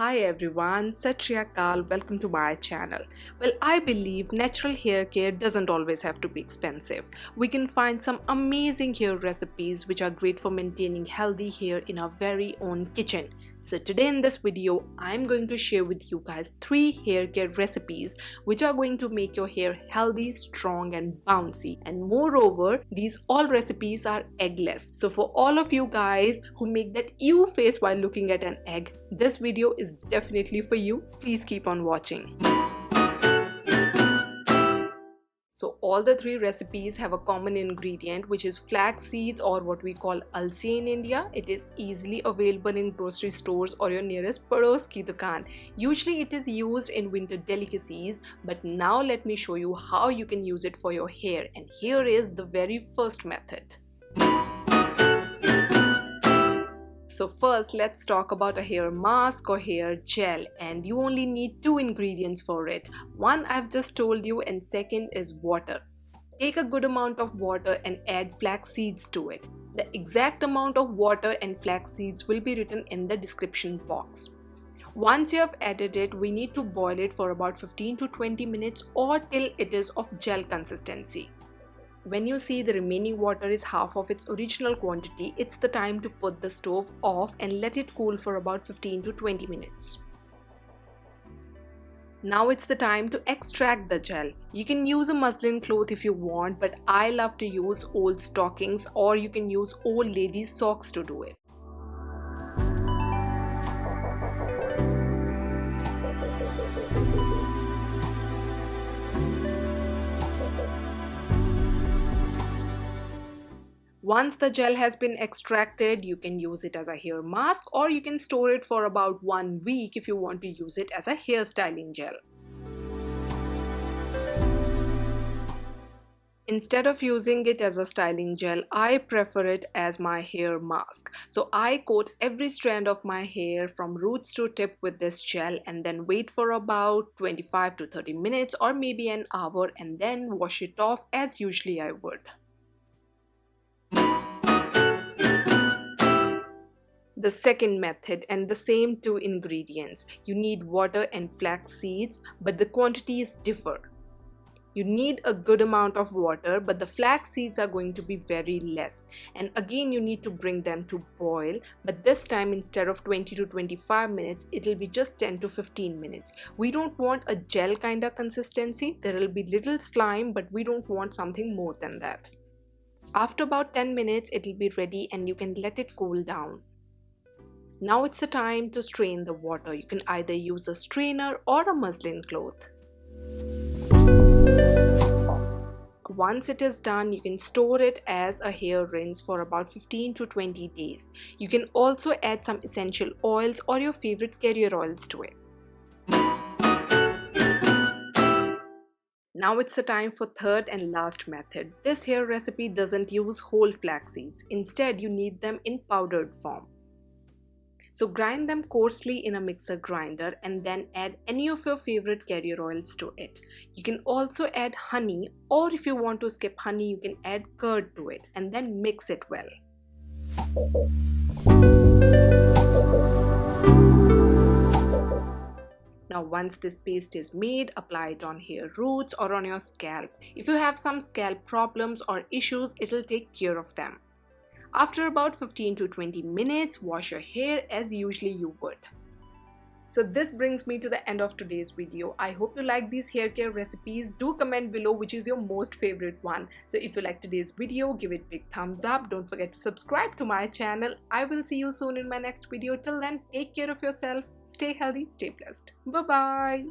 Hi everyone, Sat Shri Akal, welcome to my channel. Well, I believe natural hair care doesn't always have to be expensive. We can find some amazing hair recipes which are great for maintaining healthy hair in our very own kitchen. So today in this video, I'm going to share with you guys 3 hair care recipes which are going to make your hair healthy, strong and bouncy. And moreover, these all recipes are eggless. So for all of you guys who make that ew face while looking at an egg, this video is definitely for you. Please keep on watching. So all the 3 recipes have a common ingredient, which is flax seeds, or what we call alsi in India. It is easily available in grocery stores or your nearest pados ki dukaan. Usually it is used in winter delicacies, but now let me show you how you can use it for your hair. And here is the very first method. So first, let's talk about a hair mask or hair gel, and you only need 2 ingredients for it. One I've just told you, and second is water. Take a good amount of water and add flax seeds to it. The exact amount of water and flax seeds will be written in the description box. Once you have added it, we need to boil it for about 15 to 20 minutes or till it is of gel consistency. When you see the remaining water is half of its original quantity, it's the time to put the stove off and let it cool for about 15 to 20 minutes. Now it's the time to extract the gel. You can use a muslin cloth if you want, but I love to use old stockings, or you can use old ladies' socks to do it. Once the gel has been extracted, you can use it as a hair mask, or you can store it for about 1 week if you want to use it as a hairstyling gel. Instead of using it as a styling gel, I prefer it as my hair mask. So I coat every strand of my hair from roots to tip with this gel and then wait for about 25 to 30 minutes or maybe an hour and then wash it off as usually I would. The second method, and the same 2 ingredients. You need water and flax seeds, but the quantities differ. You need a good amount of water, but the flax seeds are going to be very less. And again, you need to bring them to boil, but this time instead of 20 to 25 minutes, it'll be just 10 to 15 minutes. We don't want a gel kind of consistency. There will be little slime, but we don't want something more than that. After about 10 minutes, it'll be ready and you can let it cool down. Now it's the time to strain the water. You can either use a strainer or a muslin cloth. Once it is done, you can store it as a hair rinse for about 15 to 20 days. You can also add some essential oils or your favorite carrier oils to it. Now it's the time for third and last method. This hair recipe doesn't use whole flax seeds. Instead, you need them in powdered form. So grind them coarsely in a mixer grinder and then add any of your favorite carrier oils to it. You can also add honey, or if you want to skip honey, you can add curd to it and then mix it well. Now once this paste is made, apply it on hair roots or on your scalp. If you have some scalp problems or issues, it'll take care of them. After about 15 to 20 minutes, wash your hair as usually you would. So this brings me to the end of today's video. I hope you like these hair care recipes. Do comment below which is your most favorite one. So if you like today's video, give it a big thumbs up. Don't forget to subscribe to my channel. I will see you soon in my next video. Till then, take care of yourself. Stay healthy, stay blessed. Bye-bye.